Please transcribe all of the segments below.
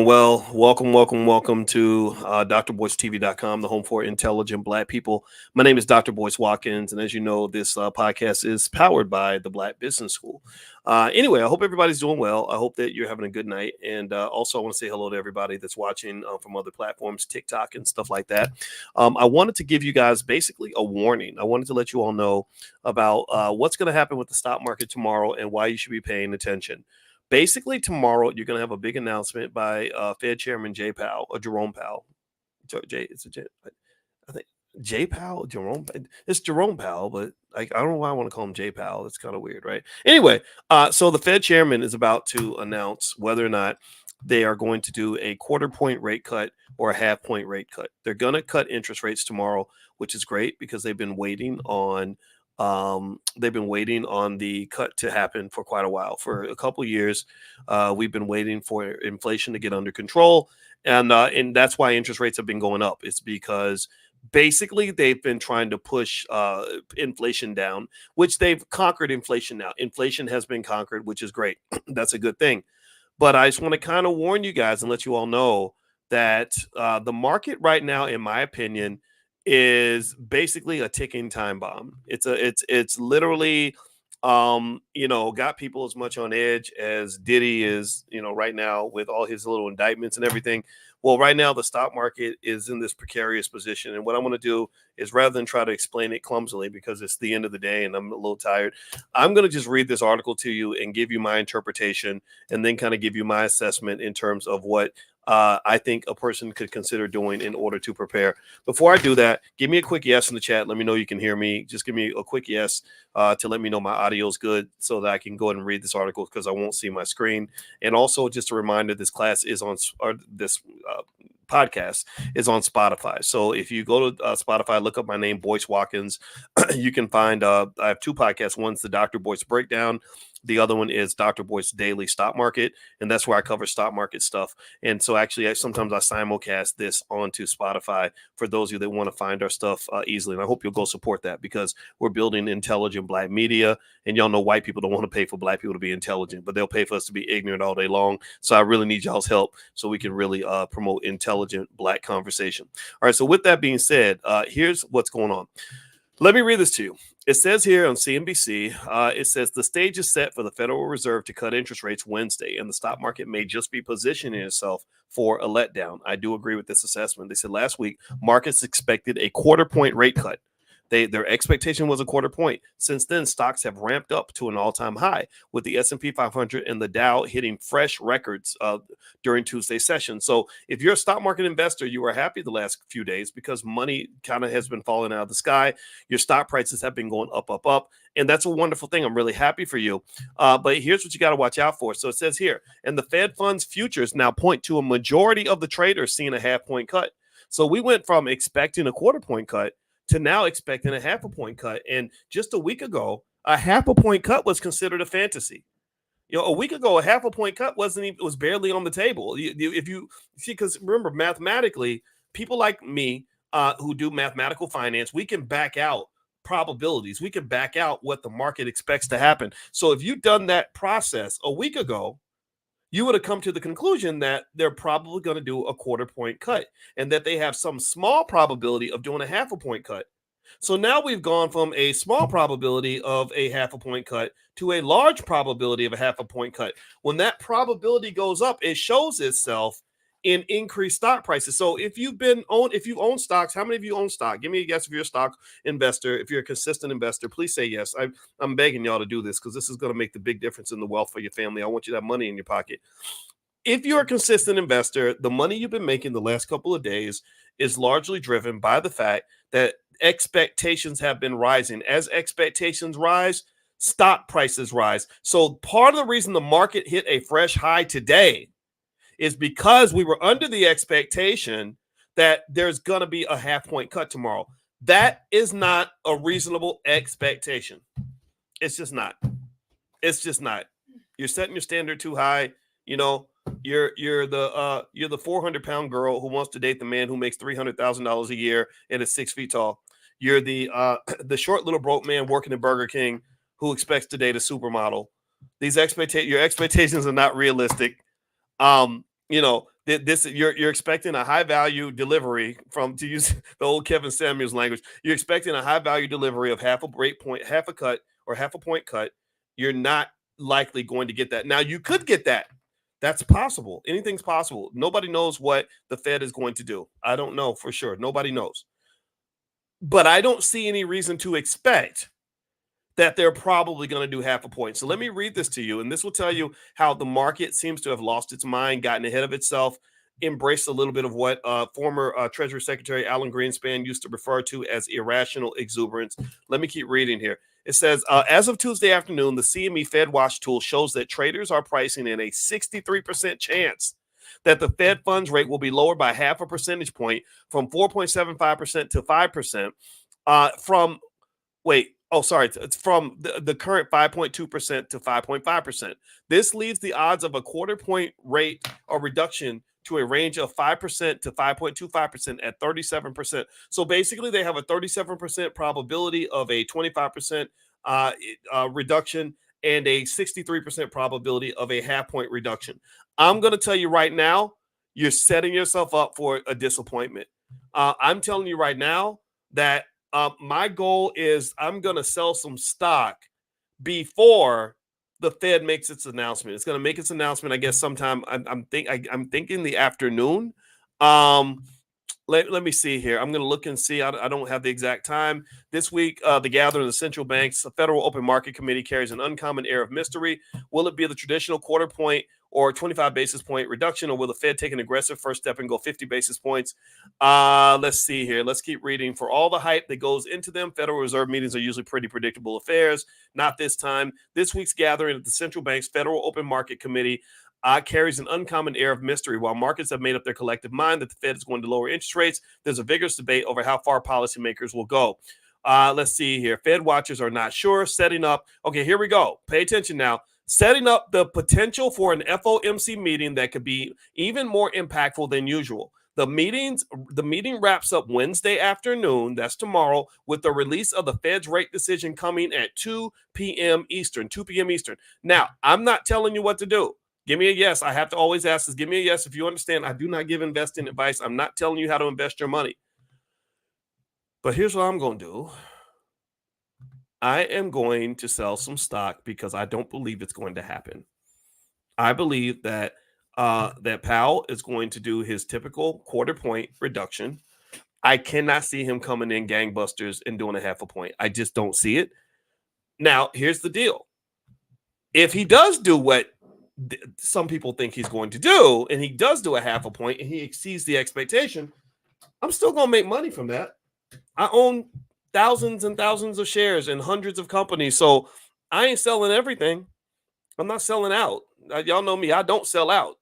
Well, welcome to drboycetv.com, the home for intelligent Black people. My name is Dr. Boyce Watkins, and as you know, this podcast is powered by the Black Business School. Anyway, I hope everybody's doing well. I hope that you're having a good night, and also I want to say hello to everybody that's watching from other platforms, TikTok and stuff like that. I wanted to give you guys basically a warning. I wanted to let you all know about what's going to happen with the stock market tomorrow and why you should be paying attention. Basically, tomorrow you're going to have a big announcement by Fed Chairman Jay Powell or Jerome Powell. It's a J. I think Jay Powell, Jerome. It's Jerome Powell, but I don't know why I want to call him Jay Powell. It's kind of weird, right? Anyway, so the Fed Chairman is about to announce whether or not they are going to do a quarter-point rate cut or a half-point rate cut. They're going to cut interest rates tomorrow, which is great because they've been waiting on the cut to happen for quite a while. For a couple of years, we've been waiting for inflation to get under control, and that's why interest rates have been going up. It's because basically they've been trying to push inflation down, which they've conquered inflation now. Inflation has been conquered, which is great. That's a good thing. But I just want to kind of warn you guys and let you all know that the market right now, in my opinion, is basically a ticking time bomb. It's literally got people as much on edge as Diddy is, right now with all his little indictments and everything. Well, right now the stock market is in this precarious position. And what I'm going to do is, rather than try to explain it clumsily because it's the end of the day and I'm a little tired, I'm going to just read this article to you and give you my interpretation and then kind of give you my assessment in terms of what I think a person could consider doing in order to prepare. Before I do that, give me a quick yes in the chat. Let me know you can hear me. Just give me a quick yes to let me know my audio is good so that I can go ahead and read this article because I won't see my screen. And also just a reminder, this class is on this podcast is on Spotify. So if you go to Spotify, look up my name, Boyce Watkins, you can find I have two podcasts. One's the Dr. Boyce Breakdown. The other one is Dr. Boyce Daily Stock Market, and that's where I cover stock market stuff. And so actually, sometimes I simulcast this onto Spotify for those of you that want to find our stuff easily. And I hope you'll go support that because we're building intelligent Black media. And y'all know white people don't want to pay for Black people to be intelligent, but they'll pay for us to be ignorant all day long. So I really need y'all's help so we can really promote intelligent Black conversation. All right, so with that being said, here's what's going on. Let me read this to you. It says here on CNBC, it says the stage is set for the Federal Reserve to cut interest rates Wednesday, and the stock market may just be positioning itself for a letdown. I do agree with this assessment. They said last week markets expected a quarter-point rate cut. Their expectation was a quarter point. Since then, stocks have ramped up to an all-time high, with the S&P 500 and the Dow hitting fresh records during Tuesday's session. So if you're a stock market investor, you are happy the last few days because money kind of has been falling out of the sky. Your stock prices have been going up, up, up. And that's a wonderful thing. I'm really happy for you. But here's what you got to watch out for. So it says here, and the Fed funds futures now point to a majority of the traders seeing a half-point cut. So we went from expecting a quarter-point cut to now expecting a half a point cut. And just a week ago, a half a point cut was considered a fantasy. A week ago, a half a point cut was barely on the table. If you see, because remember, mathematically, people like me who do mathematical finance, we can back out probabilities. We can back out what the market expects to happen. So if you've done that process a week ago, you would have come to the conclusion that they're probably going to do a quarter point cut and that they have some small probability of doing a half a point cut. So now we've gone from a small probability of a half a point cut to a large probability of a half a point cut. When that probability goes up, it shows itself in increased stock prices. So if you own stocks, how many of you own stock? Give me a guess if you're a stock investor. If you're a consistent investor, please say yes. I'm begging y'all to do this because this is going to make the big difference in the wealth for your family. I want you to have money in your pocket. If you're a consistent investor, the money you've been making the last couple of days is largely driven by the fact that expectations have been rising. As expectations rise, stock prices rise. So part of the reason the market hit a fresh high today is because we were under the expectation that there's going to be a half-point cut tomorrow. That is not a reasonable expectation. It's just not. It's just not. You're setting your standard too high. You're the 400-pound girl who wants to date the man who makes $300,000 a year and is 6 feet tall. You're the short little broke man working at Burger King who expects to date a supermodel. Your expectations are not realistic. This you're expecting a high value delivery from, to use the old Kevin Samuels language. You're expecting a high value delivery of half a rate point, half a cut, or half a point cut. You're not likely going to get that. Now you could get that. That's possible. Anything's possible. Nobody knows what the Fed is going to do. I don't know for sure. Nobody knows. But I don't see any reason to expect that they're probably going to do half a point. So let me read this to you, and this will tell you how the market seems to have lost its mind, gotten ahead of itself, embraced a little bit of what former Treasury Secretary Alan Greenspan used to refer to as irrational exuberance. Let me keep reading here. It says, as of Tuesday afternoon, the CME FedWatch Tool shows that traders are pricing in a 63% chance that the Fed funds rate will be lowered by half a percentage point from 4.75% to 5%. It's from the current 5.2% to 5.5%. This leaves the odds of a quarter point rate or reduction to a range of 5% to 5.25% at 37%. So basically, they have a 37% probability of a 25% reduction and a 63% probability of a half point reduction. I'm going to tell you right now, you're setting yourself up for a disappointment. I'm telling you right now that my goal is I'm going to sell some stock before the Fed makes its announcement. It's going to make its announcement, I guess, sometime. I'm thinking the afternoon. Let me see here. I'm going to look and see. I don't have the exact time. This week, the gathering of the central banks, the Federal Open Market Committee carries an uncommon air of mystery. Will it be the traditional quarter point or 25 basis point reduction, or will the Fed take an aggressive first step and go 50 basis points? Let's see here. Let's keep reading. For all the hype that goes into them, Federal Reserve meetings are usually pretty predictable affairs. Not this time. This week's gathering at the central bank's Federal Open Market Committee carries an uncommon air of mystery. While markets have made up their collective mind that the Fed is going to lower interest rates, there's a vigorous debate over how far policymakers will go. Let's see here. Fed watchers are not sure. Setting up. Okay, here we go. Pay attention now. Setting up the potential for an FOMC meeting that could be even more impactful than usual. The meeting wraps up Wednesday afternoon, that's tomorrow, with the release of the Fed's rate decision coming at 2 p.m. Eastern. Now, I'm not telling you what to do. Give me a yes. I have to always ask this. Give me a yes if you understand. I do not give investing advice. I'm not telling you how to invest your money. But here's what I'm going to do. I am going to sell some stock because I don't believe it's going to happen. I believe that that Powell is going to do his typical quarter point reduction. I cannot see him coming in gangbusters and doing a half a point. I just don't see it. Now, here's the deal. If he does do what some people think he's going to do, and he does do a half a point and he exceeds the expectation, I'm still going to make money from that. I own thousands and thousands of shares in hundreds of companies. So I ain't selling everything. I'm not selling out. Y'all know me. I don't sell out.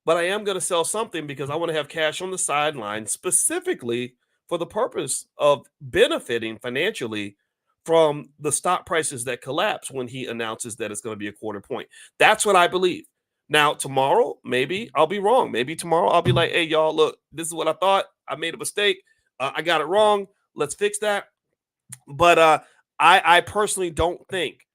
But I am going to sell something because I want to have cash on the sideline specifically for the purpose of benefiting financially from the stock prices that collapse when he announces that it's going to be a quarter point. That's what I believe. Now, tomorrow, maybe I'll be wrong. Maybe tomorrow I'll be like, hey, y'all, look, this is what I thought. I made a mistake. I got it wrong. Let's fix that. But I personally don't think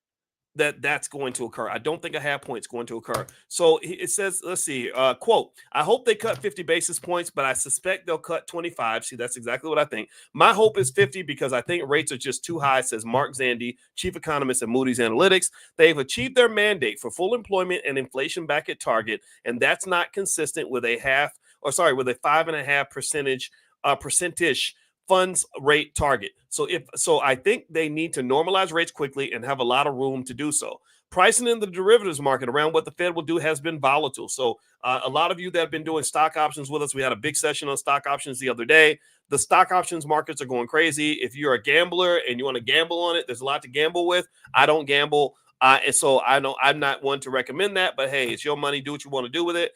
that that's going to occur. I don't think a half point is going to occur. So it says, let's see, quote, I hope they cut 50 basis points, but I suspect they'll cut 25. See, that's exactly what I think. My hope is 50 because I think rates are just too high, says Mark Zandi, chief economist at Moody's Analytics. They've achieved their mandate for full employment and inflation back at target, and that's not consistent with a 5.5% percentage funds rate target. So I think they need to normalize rates quickly and have a lot of room to do so. Pricing in the derivatives market around what the Fed will do has been volatile. So a lot of you that have been doing stock options with us, we had a big session on stock options the other day. The stock options markets are going crazy. If you're a gambler and you want to gamble on it, there's a lot to gamble with. I don't gamble. And so I know I'm not one to recommend that, but hey, it's your money. Do what you want to do with it.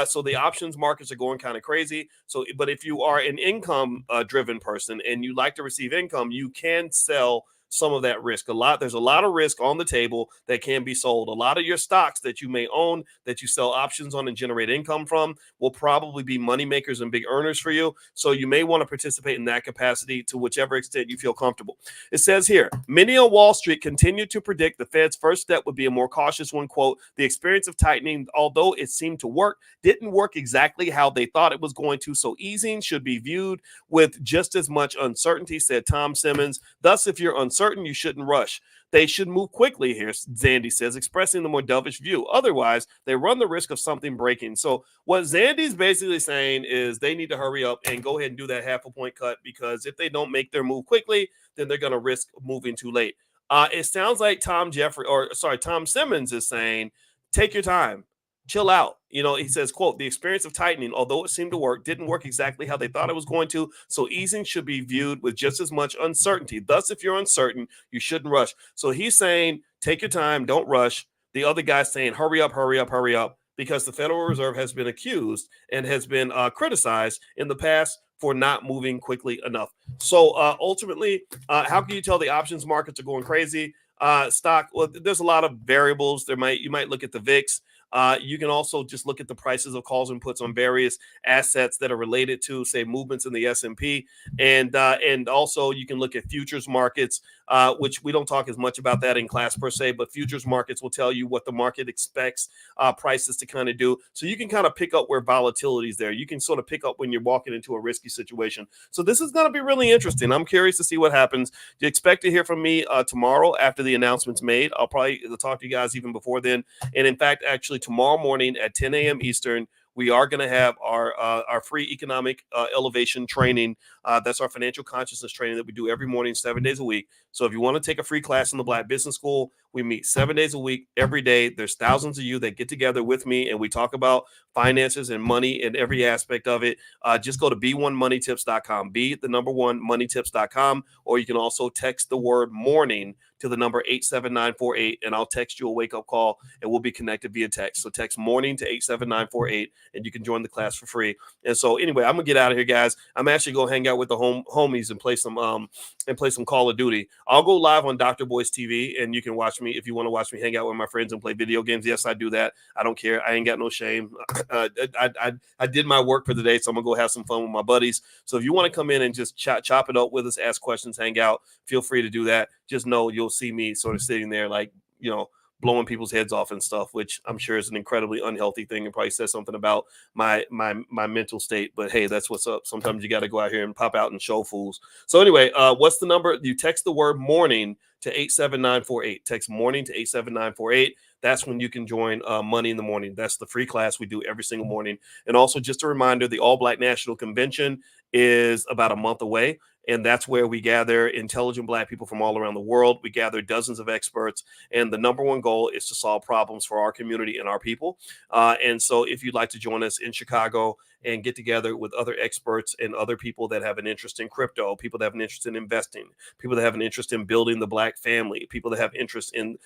So the options markets are going kind of crazy. So, but if you are an income driven person and you like to receive income, you can sell some of that risk. There's a lot of risk on the table that can be sold. A lot of your stocks that you may own, that you sell options on and generate income from, will probably be money makers and big earners for you. So you may want to participate in that capacity to whichever extent you feel comfortable. It says here, many on Wall Street continue to predict the Fed's first step would be a more cautious one. Quote, the experience of tightening, although it seemed to work, didn't work exactly how they thought it was going to. So easing should be viewed with just as much uncertainty, said Tom Simmons. Thus, if you're uncertain, you shouldn't rush. They should move quickly here, Zandy says, expressing the more dovish view. Otherwise, they run the risk of something breaking. So what Zandy's basically saying is they need to hurry up and go ahead and do that half a point cut, because if they don't make their move quickly, then they're going to risk moving too late. It sounds like Tom Simmons is saying, take your time. Chill out. He says, quote, the experience of tightening, although it seemed to work, didn't work exactly how they thought it was going to. So easing should be viewed with just as much uncertainty. Thus, if you're uncertain, you shouldn't rush. So he's saying, take your time, don't rush. The other guy's saying, hurry up, hurry up, hurry up, because the Federal Reserve has been accused and has been criticized in the past for not moving quickly enough. So ultimately, how can you tell the options markets are going crazy? Stock, well, there's a lot of variables. You might look at the VIX. You can also just look at the prices of calls and puts on various assets that are related to, say, movements in the S&P, and also you can look at futures markets, which we don't talk as much about that in class per se, but futures markets will tell you what the market expects prices to kind of do. So you can kind of pick up where volatility is there. You can sort of pick up when you're walking into a risky situation. So this is going to be really interesting. I'm curious to see what happens. You expect to hear from me tomorrow after the announcement's made. I'll probably talk to you guys even before then. And in fact, actually, tomorrow morning at 10 a.m. Eastern, we are going to have our free economic elevation training. That's our financial consciousness training that we do every morning, 7 days a week. So if you want to take a free class in the Black Business School, we meet 7 days a week, every day. There's thousands of you that get together with me, and we talk about finances and money and every aspect of it. Just go to b1moneytips.com, moneytips.com, or you can also text the word morning to the number 87948, and I'll text you a wake-up call, and we'll be connected via text. So text morning to 87948, and you can join the class for free. And so anyway, I'm gonna get out of here, guys. I'm actually gonna hang out with the homies and play some Call of Duty. I'll go live on Dr. Boyce TV, and you can watch me if you want to watch me hang out with my friends and play video games. Yes, I do that. I don't care. I ain't got no shame. I did my work for the day, so I'm gonna go have some fun with my buddies. So if you want to come in and just chop it up with us, ask questions, hang out, feel free to do that. Just know you'll see me sort of sitting there like, blowing people's heads off and stuff, which I'm sure is an incredibly unhealthy thing and probably says something about my mental state. But hey, that's what's up. Sometimes you got to go out here and pop out and show fools. So anyway, what's the number? You text the word morning to 87948. Text morning to 87948. That's when you can join Money in the Morning. That's the free class we do every single morning. And also just a reminder, the All Black National Convention is about a month away. And that's where we gather intelligent Black people from all around the world. We gather dozens of experts. And the number one goal is to solve problems for our community and our people. And so if you'd like to join us in Chicago and get together with other experts and other people that have an interest in crypto, people that have an interest in investing, people that have an interest in building the Black family, people that have interest in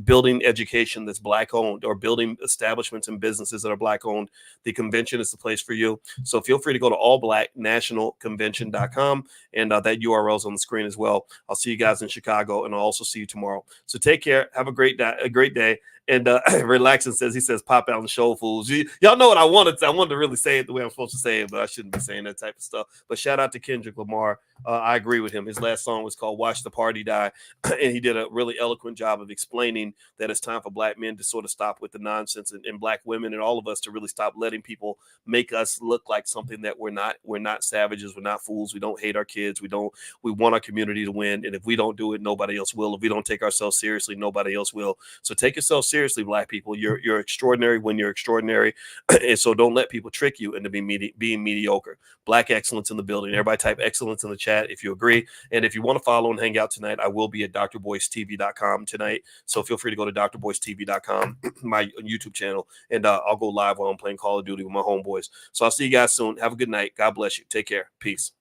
building education that's Black owned, or building establishments and businesses that are Black owned, the convention is the place for you. So feel free to go to allblacknationalconvention.com, and that URL is on the screen as well. I'll see you guys in Chicago, and I'll also see you tomorrow. So take care. Have a great day. And Relaxing says, he says, pop out and show fools. Y'all know what I wanted to really say it the way I'm supposed to say it, but I shouldn't be saying that type of stuff. But shout out to Kendrick Lamar. I agree with him. His last song was called Watch the Party Die. And he did a really eloquent job of explaining that it's time for Black men to sort of stop with the nonsense, and Black women and all of us to really stop letting people make us look like something that we're not. We're not savages. We're not fools. We don't hate our kids. We want our community to win. And if we don't do it, nobody else will. If we don't take ourselves seriously, nobody else will. So take yourself seriously, Black people. You're extraordinary when you're extraordinary. And so don't let people trick you into being mediocre. Black excellence in the building. Everybody type excellence in the chat if you agree. And if you want to follow and hang out tonight, I will be at drboycetv.com tonight. So feel free to go to drboycetv.com, my YouTube channel, and I'll go live while I'm playing Call of Duty with my homeboys. So I'll see you guys soon. Have a good night. God bless you. Take care. Peace.